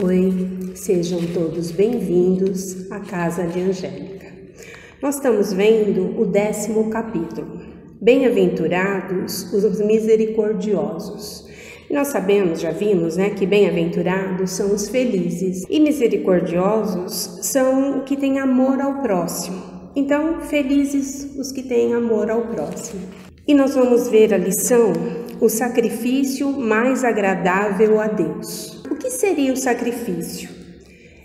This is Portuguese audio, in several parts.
Oi, sejam todos bem-vindos à Casa de Angélica. Nós estamos vendo o 10º capítulo, Bem-aventurados os misericordiosos. E nós sabemos, já vimos, que bem-aventurados são os felizes e misericordiosos são os que têm amor ao próximo. Então, felizes os que têm amor ao próximo. E nós vamos ver a lição, o sacrifício mais agradável a Deus. O que seria o sacrifício?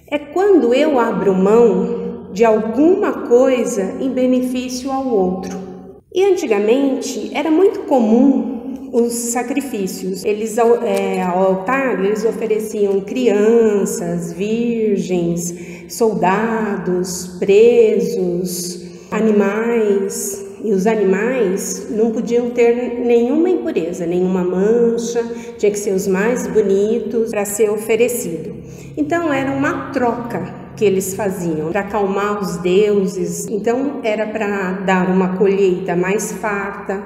É quando eu abro mão de alguma coisa em benefício ao outro. E antigamente era muito comum os sacrifícios. Eles ao altar eles ofereciam crianças, virgens, soldados, presos, animais. E os animais não podiam ter nenhuma impureza, nenhuma mancha, tinha que ser os mais bonitos para ser oferecido. Então era uma troca que eles faziam para acalmar os deuses. Então era para dar uma colheita mais farta,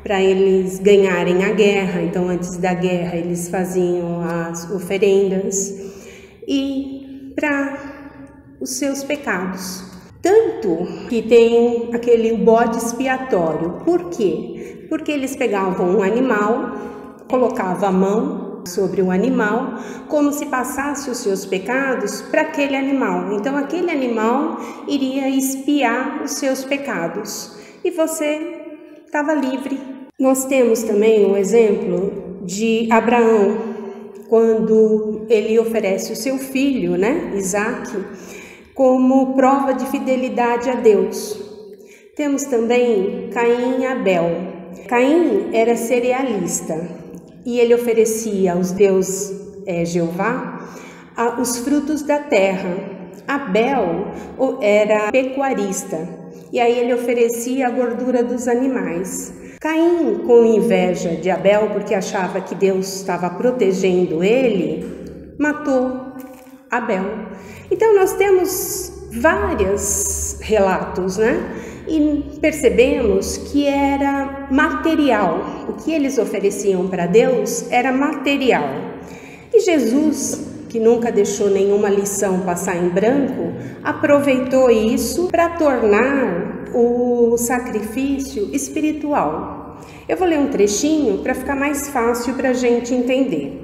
para eles ganharem a guerra. Então antes da guerra eles faziam as oferendas e para os seus pecados. Tanto que tem aquele bode expiatório. Por quê? Porque eles pegavam um animal, colocavam a mão sobre o animal, como se passasse os seus pecados para aquele animal. Então aquele animal iria expiar os seus pecados e você estava livre. Nós temos também um exemplo de Abraão, quando ele oferece o seu filho, Isaque, como prova de fidelidade a Deus. Temos também Caim e Abel. Caim era cerealista e ele oferecia aos deuses Jeová os frutos da terra. Abel era pecuarista e aí ele oferecia a gordura dos animais. Caim, com inveja de Abel, porque achava que Deus estava protegendo ele, matou Abel. Então nós temos vários relatos, E percebemos que era material. O que eles ofereciam para Deus era material. E Jesus, que nunca deixou nenhuma lição passar em branco, aproveitou isso para tornar o sacrifício espiritual. Eu vou ler um trechinho para ficar mais fácil para a gente entender.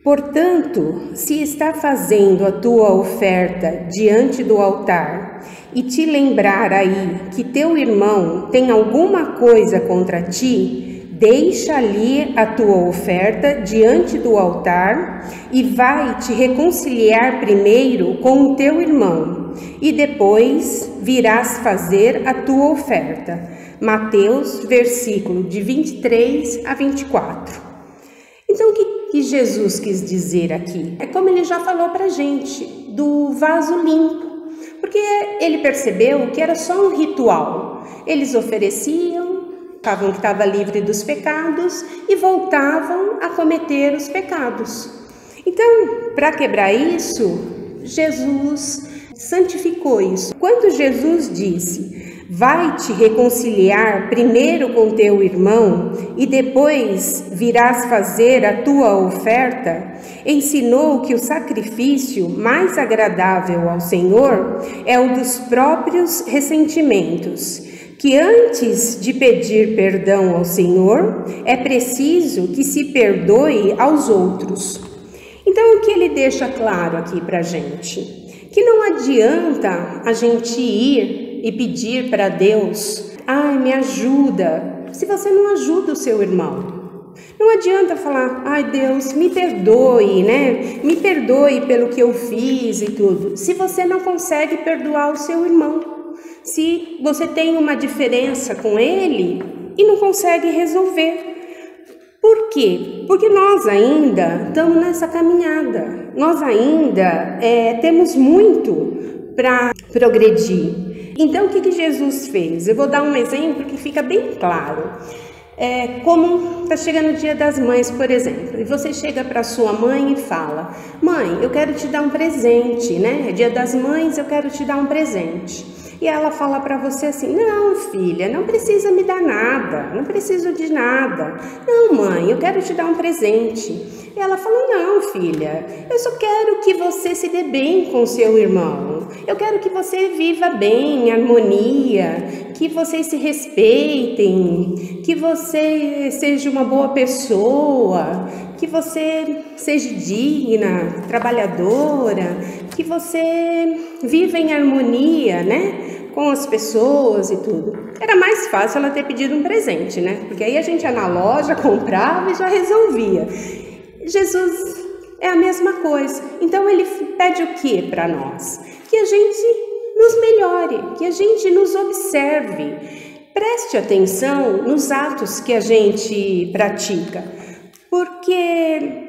Portanto, se está fazendo a tua oferta diante do altar e te lembrar aí que teu irmão tem alguma coisa contra ti, deixa ali a tua oferta diante do altar e vai te reconciliar primeiro com o teu irmão e depois virás fazer a tua oferta. Mateus, versículo de 23 a 24. Então, o que Jesus quis dizer aqui? É como ele já falou para a gente, do vaso limpo, porque ele percebeu que era só um ritual. Eles ofereciam, achavam que estava livre dos pecados e voltavam a cometer os pecados. Então, para quebrar isso, Jesus santificou isso. Quando Jesus disse: vai te reconciliar primeiro com teu irmão e depois virás fazer a tua oferta, ensinou que o sacrifício mais agradável ao Senhor é o dos próprios ressentimentos, que antes de pedir perdão ao Senhor, é preciso que se perdoe aos outros. Então, o que ele deixa claro aqui para a gente? Que não adianta a gente ir e pedir para Deus: ai, me ajuda, se você não ajuda o seu irmão. Não adianta falar: ai, Deus, me perdoe, Me perdoe pelo que eu fiz e tudo, se você não consegue perdoar o seu irmão. Se você tem uma diferença com ele e não consegue resolver. Por quê? Porque nós ainda estamos nessa caminhada, nós ainda temos muito para progredir. Então, o que Jesus fez? Eu vou dar um exemplo que fica bem claro. Como está chegando o Dia das Mães, por exemplo, e você chega para sua mãe e fala: mãe, eu quero te dar um presente, né? É Dia das Mães, eu quero te dar um presente. E ela fala para você assim: não, filha, não precisa me dar nada, não preciso de nada. Não, mãe, eu quero te dar um presente. E ela fala: não, filha, eu só quero que você se dê bem com seu irmão. Eu quero que você viva bem, em harmonia, que vocês se respeitem, que você seja uma boa pessoa, que você seja digna, trabalhadora, que você viva em harmonia, né, com as pessoas e tudo. Era mais fácil ela ter pedido um presente, né? Porque aí a gente ia na loja, comprava e já resolvia. Jesus é a mesma coisa. Então ele pede o que para nós? Que a gente nos melhore, que a gente nos observe. Preste atenção nos atos que a gente pratica, porque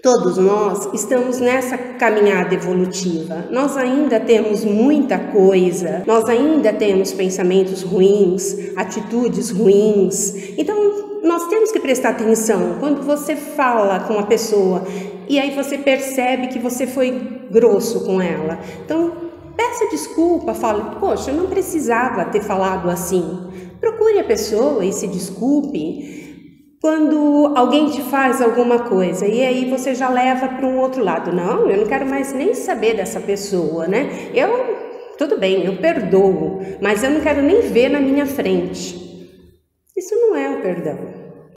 todos nós estamos nessa caminhada evolutiva. Nós ainda temos muita coisa, nós ainda temos pensamentos ruins, atitudes ruins. Então, nós temos que prestar atenção quando você fala com a pessoa e aí você percebe que você foi grosso com ela. Então, peça desculpa, fale: poxa, eu não precisava ter falado assim. Procure a pessoa e se desculpe. Quando alguém te faz alguma coisa e aí você já leva para um outro lado: não, eu não quero mais nem saber dessa pessoa, né? Tudo bem, eu perdoo, mas eu não quero nem ver na minha frente. Isso não é o perdão.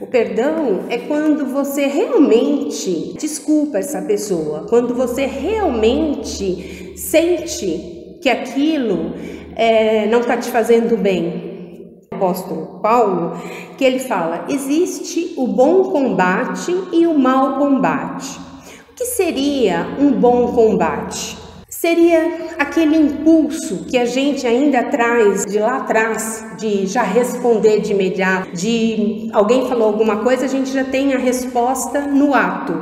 O perdão é quando você realmente desculpa essa pessoa, quando você realmente sente que aquilo não está te fazendo bem. Apóstolo Paulo, que ele fala: existe o bom combate e o mau combate. O que seria um bom combate? Seria aquele impulso que a gente ainda traz de lá atrás, de já responder de imediato, de alguém falou alguma coisa, a gente já tem a resposta no ato.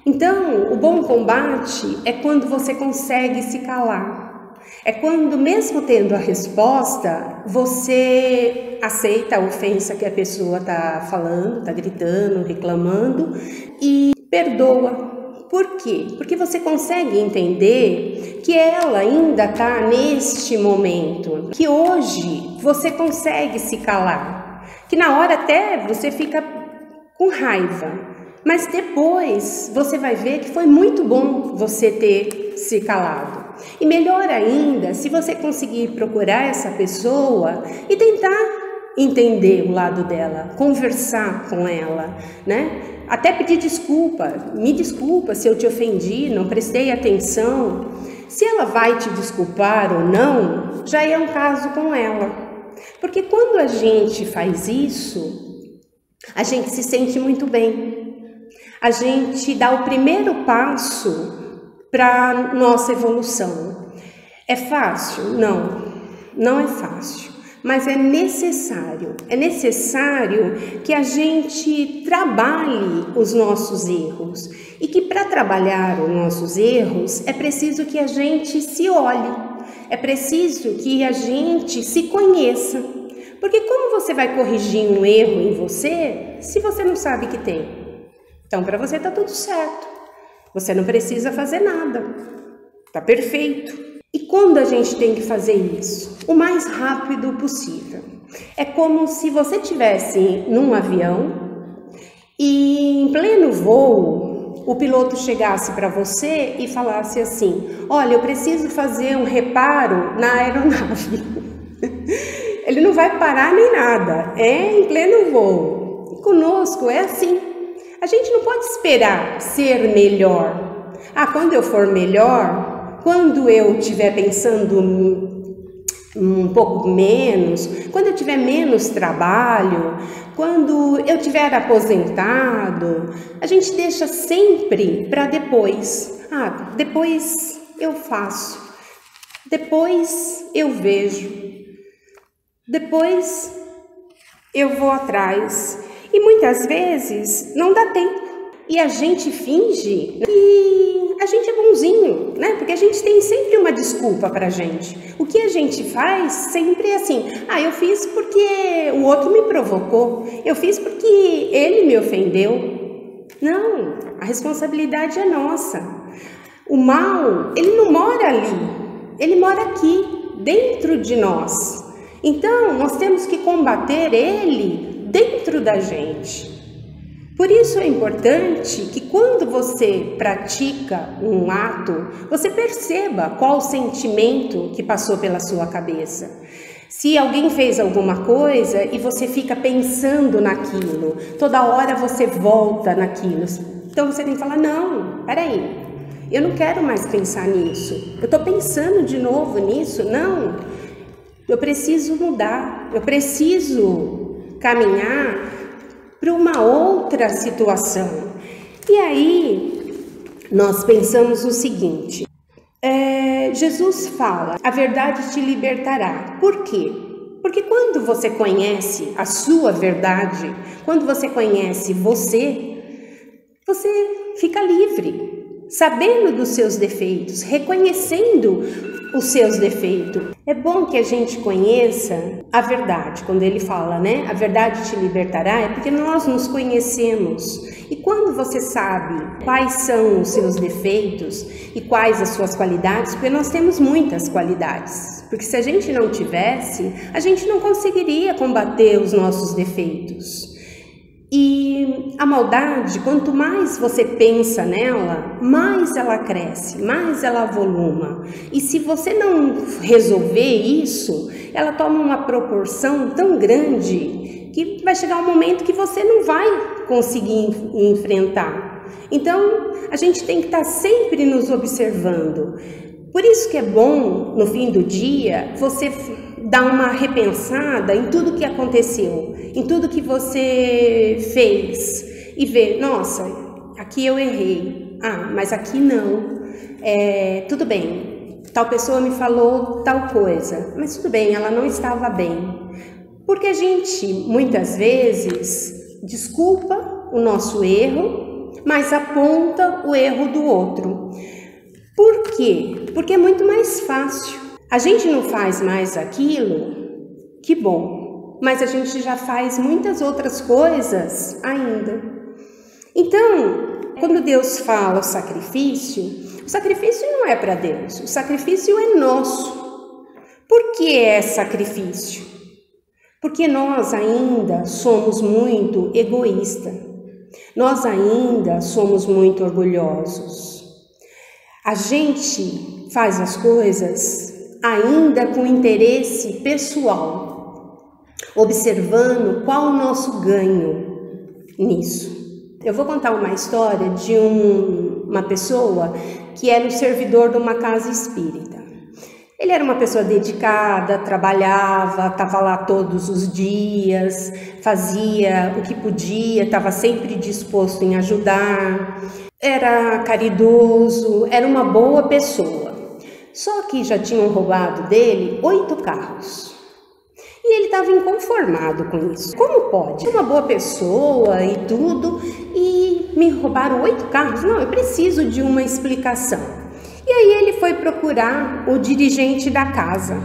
Então, o bom combate é quando você consegue se calar. É quando, mesmo tendo a resposta, você aceita a ofensa que a pessoa está falando, está gritando, reclamando e perdoa. Por quê? Porque você consegue entender que ela ainda está neste momento, que hoje você consegue se calar, que na hora até você fica com raiva, mas depois você vai ver que foi muito bom você ter se calado. E melhor ainda, se você conseguir procurar essa pessoa e tentar entender o lado dela, conversar com ela, né? Até pedir desculpa. Me desculpa se eu te ofendi, não prestei atenção. Se ela vai te desculpar ou não, já é um caso com ela. Porque quando a gente faz isso, a gente se sente muito bem. A gente dá o primeiro passo para nossa evolução. É fácil? Não, não é fácil, mas é necessário. É necessário que a gente trabalhe os nossos erros e que para trabalhar os nossos erros é preciso que a gente se olhe, é preciso que a gente se conheça. Porque como você vai corrigir um erro em você se você não sabe que tem? Então, para você está tudo certo. Você não precisa fazer nada, tá perfeito. E quando a gente tem que fazer isso? O mais rápido possível. É como se você estivesse num avião e em pleno voo o piloto chegasse para você e falasse assim: olha, eu preciso fazer um reparo na aeronave. Ele não vai parar nem nada, é em pleno voo. E conosco é assim. A gente não pode esperar ser melhor. Quando eu for melhor, quando eu estiver pensando um pouco menos, quando eu tiver menos trabalho, quando eu tiver aposentado, a gente deixa sempre para depois. Depois eu faço, depois eu vejo, depois eu vou atrás. E muitas vezes não dá tempo. E a gente finge que a gente é bonzinho, né? Porque a gente tem sempre uma desculpa pra gente. O que a gente faz sempre é assim: eu fiz porque o outro me provocou. Eu fiz porque ele me ofendeu. Não, a responsabilidade é nossa. O mal, ele não mora ali. Ele mora aqui, dentro de nós. Então, nós temos que combater ele dentro da gente. Por isso é importante que quando você pratica um ato, você perceba qual o sentimento que passou pela sua cabeça. Se alguém fez alguma coisa e você fica pensando naquilo, toda hora você volta naquilo. Então você tem que falar: não, peraí, eu não quero mais pensar nisso. Eu estou pensando de novo nisso? Não, eu preciso mudar, eu preciso caminhar para uma outra situação. E aí nós pensamos o seguinte: Jesus fala, a verdade te libertará. Por quê? Porque quando você conhece a sua verdade, quando você conhece você fica livre, sabendo dos seus defeitos, reconhecendo os seus defeitos. É bom que a gente conheça a verdade. Quando ele fala, né, a verdade te libertará, é porque nós nos conhecemos. E quando você sabe quais são os seus defeitos e quais as suas qualidades, porque nós temos muitas qualidades, porque se a gente não tivesse, a gente não conseguiria combater os nossos defeitos. E a maldade, quanto mais você pensa nela, mais ela cresce, mais ela avoluma. E se você não resolver isso, ela toma uma proporção tão grande que vai chegar um momento que você não vai conseguir enfrentar. Então, a gente tem que estar sempre nos observando. Por isso que é bom, no fim do dia, você dar uma repensada em tudo que aconteceu, em tudo que você fez e ver: nossa, aqui eu errei, mas aqui não, tudo bem, tal pessoa me falou tal coisa, mas tudo bem, ela não estava bem. Porque a gente, muitas vezes, desculpa o nosso erro, mas aponta o erro do outro. Por quê? Porque é muito mais fácil. A gente não faz mais aquilo, que bom, mas a gente já faz muitas outras coisas ainda. Então, quando Deus fala o sacrifício não é para Deus, o sacrifício é nosso. Por que é sacrifício? Porque nós ainda somos muito egoístas, nós ainda somos muito orgulhosos. A gente faz as coisas ainda com interesse pessoal, observando qual o nosso ganho nisso. Eu vou contar uma história de uma pessoa que era um servidor de uma casa espírita. Ele era uma pessoa dedicada, trabalhava, estava lá todos os dias, fazia o que podia, estava sempre disposto em ajudar, era caridoso, era uma boa pessoa. Só que já tinham roubado dele 8 carros. E ele estava inconformado com isso. Como pode? Uma boa pessoa e tudo, e me roubaram 8 carros? Não, eu preciso de uma explicação. E aí ele foi procurar o dirigente da casa.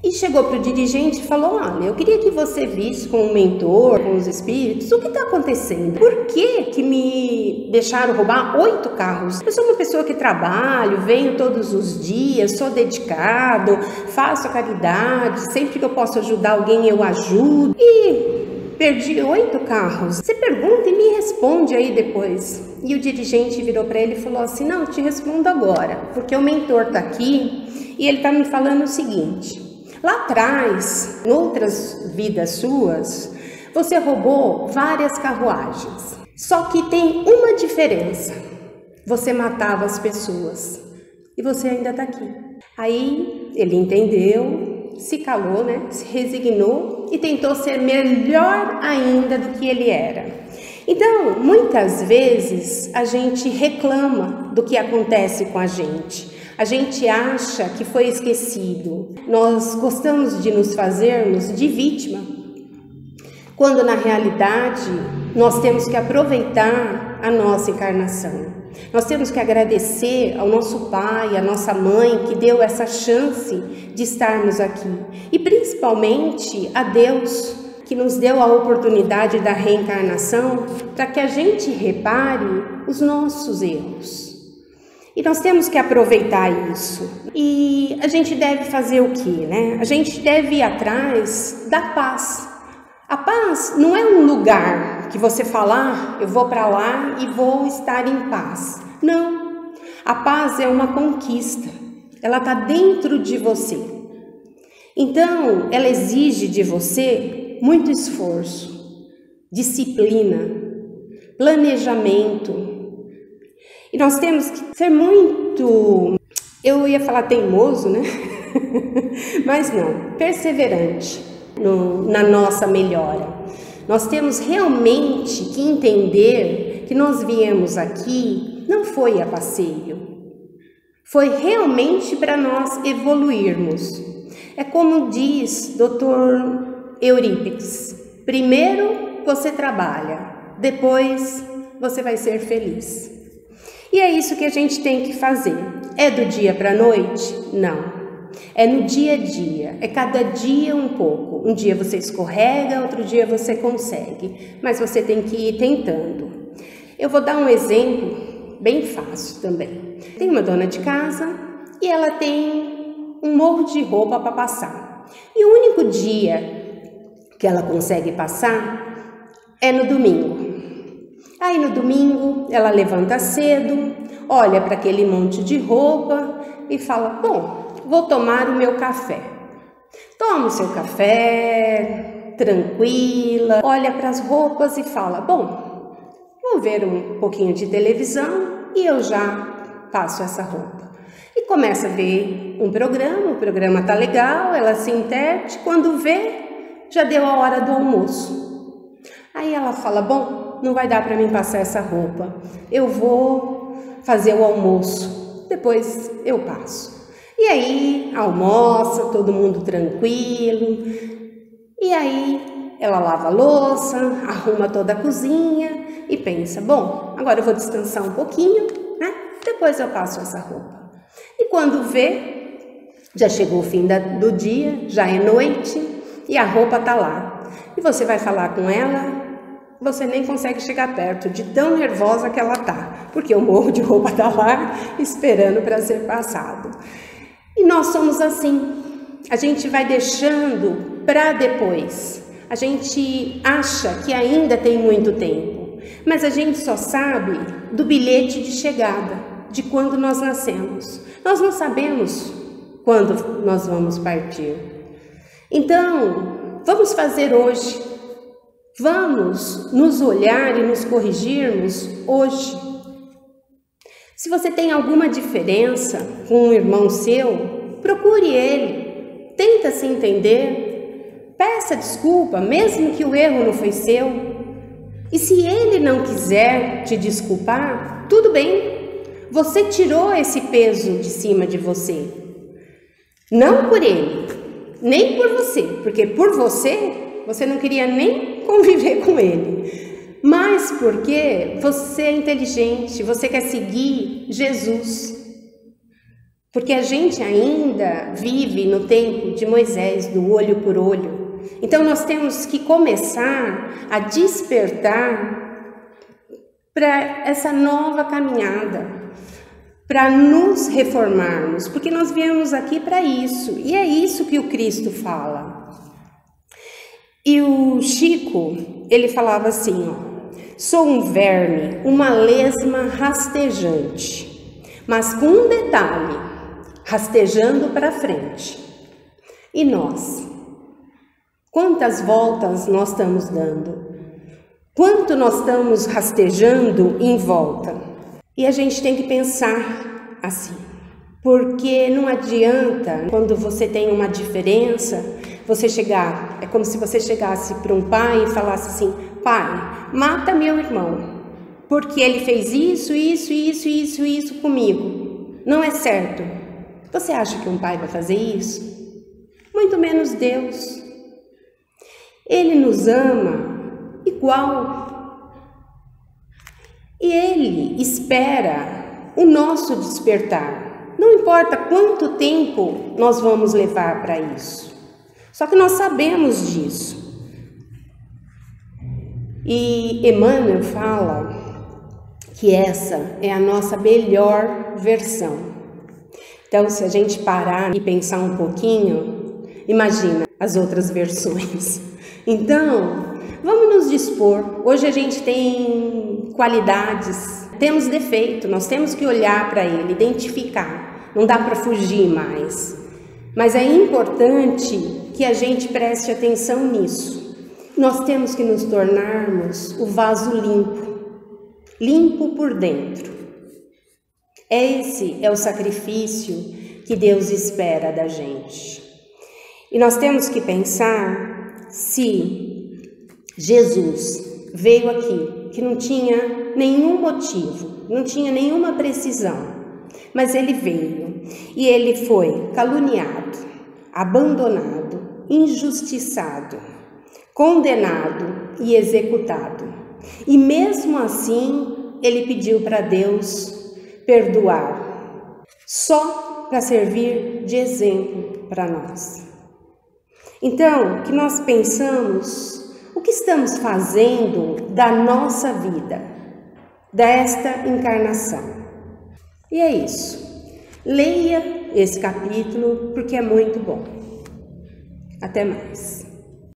E chegou para o dirigente e falou: olha, eu queria que você visse com o mentor, com os espíritos, o que está acontecendo. Por que me deixaram roubar 8 carros? Eu sou uma pessoa que trabalho, venho todos os dias, sou dedicado, faço a caridade, sempre que eu posso ajudar alguém eu ajudo. E perdi 8 carros. Você pergunta e me responde aí depois. E o dirigente virou para ele e falou assim: não, te respondo agora, porque o mentor está aqui e ele está me falando o seguinte: lá atrás, em outras vidas suas, você roubou várias carruagens. Só que tem uma diferença: você matava as pessoas e você ainda está aqui. Aí ele entendeu, se calou, né? Se resignou e tentou ser melhor ainda do que ele era. Então, muitas vezes a gente reclama do que acontece com a gente. A gente acha que foi esquecido. Nós gostamos de nos fazermos de vítima. quando na realidade nós temos que aproveitar a nossa encarnação. Nós temos que agradecer ao nosso pai, à nossa mãe, que deu essa chance de estarmos aqui. E principalmente a Deus, que nos deu a oportunidade da reencarnação para que a gente repare os nossos erros. E nós temos que aproveitar isso. E a gente deve fazer o quê, né? A gente deve ir atrás da paz. A paz não é um lugar que você fala, eu vou para lá e vou estar em paz. Não. A paz é uma conquista. Ela está dentro de você. Então, ela exige de você muito esforço, disciplina, planejamento. E nós temos que ser muito, eu ia falar teimoso, né? Mas não, perseverante na nossa melhora. Nós temos realmente que entender que nós viemos aqui, não foi a passeio. Foi realmente para nós evoluirmos. É como diz Dr. Eurípides, primeiro você trabalha, depois você vai ser feliz. E é isso que a gente tem que fazer. É do dia para a noite? Não. É no dia a dia, é cada dia um pouco. Um dia você escorrega, outro dia você consegue, mas você tem que ir tentando. Eu vou dar um exemplo bem fácil também. Tem uma dona de casa e ela tem um monte de roupa para passar. E o único dia que ela consegue passar é no domingo. Aí no domingo ela levanta cedo, olha para aquele monte de roupa e fala, bom, vou tomar o meu café. Toma o seu café, tranquila, olha para as roupas e fala, bom, vou ver um pouquinho de televisão e eu já passo essa roupa. E começa a ver um programa, o programa tá legal, ela se interte, quando vê, já deu a hora do almoço. Aí ela fala, bom, não vai dar para mim passar essa roupa, eu vou fazer o almoço, depois eu passo. E aí almoça, todo mundo tranquilo, e aí ela lava a louça, arruma toda a cozinha e pensa, bom, agora eu vou descansar um pouquinho, né? Depois eu passo essa roupa. E quando vê, já chegou o fim do dia, já é noite e a roupa tá lá. E você vai falar com ela, você nem consegue chegar perto de tão nervosa que ela tá, porque o morro de roupa tá lá esperando para ser passado. E nós somos assim, a gente vai deixando para depois, a gente acha que ainda tem muito tempo, mas a gente só sabe do bilhete de chegada, de quando nós nascemos. Nós não sabemos quando nós vamos partir. Então, vamos fazer hoje, vamos nos olhar e nos corrigirmos hoje. Se você tem alguma diferença com um irmão seu, procure ele, tenta se entender, peça desculpa, mesmo que o erro não foi seu. E se ele não quiser te desculpar, tudo bem, você tirou esse peso de cima de você. Não por ele, nem por você, porque por você não queria nem conviver com ele. Mas porque você é inteligente, você quer seguir Jesus. Porque a gente ainda vive no tempo de Moisés, do olho por olho. Então nós temos que começar a despertar para essa nova caminhada, para nos reformarmos, porque nós viemos aqui para isso. E é isso que o Cristo fala. E o Chico, ele falava assim, ó, sou um verme, uma lesma rastejante, mas com um detalhe, rastejando para frente. E nós? Quantas voltas nós estamos dando? Quanto nós estamos rastejando em volta? E a gente tem que pensar assim, porque não adianta, quando você tem uma diferença, você chegar, é como se você chegasse para um pai e falasse assim, pai, mata meu irmão, porque ele fez isso comigo. Não é certo. Você acha que um pai vai fazer isso? Muito menos Deus. Ele nos ama igual. E Ele espera o nosso despertar. Não importa quanto tempo nós vamos levar para isso. Só que nós sabemos disso. E Emmanuel fala que essa é a nossa melhor versão. Então, se a gente parar e pensar um pouquinho, imagina as outras versões. Então, vamos nos dispor. Hoje a gente tem qualidades, temos defeito, nós temos que olhar para ele, identificar. Não dá para fugir mais. Mas é importante que a gente preste atenção nisso. Nós temos que nos tornarmos o vaso limpo por dentro. Esse é o sacrifício que Deus espera da gente. E nós temos que pensar se Jesus veio aqui, que não tinha nenhum motivo, não tinha nenhuma precisão, mas ele veio e ele foi caluniado, abandonado, injustiçado, condenado e executado. E mesmo assim, ele pediu para Deus perdoar, só para servir de exemplo para nós. Então, que nós pensamos o que estamos fazendo da nossa vida, desta encarnação. E é isso. Leia esse capítulo porque é muito bom. Até mais.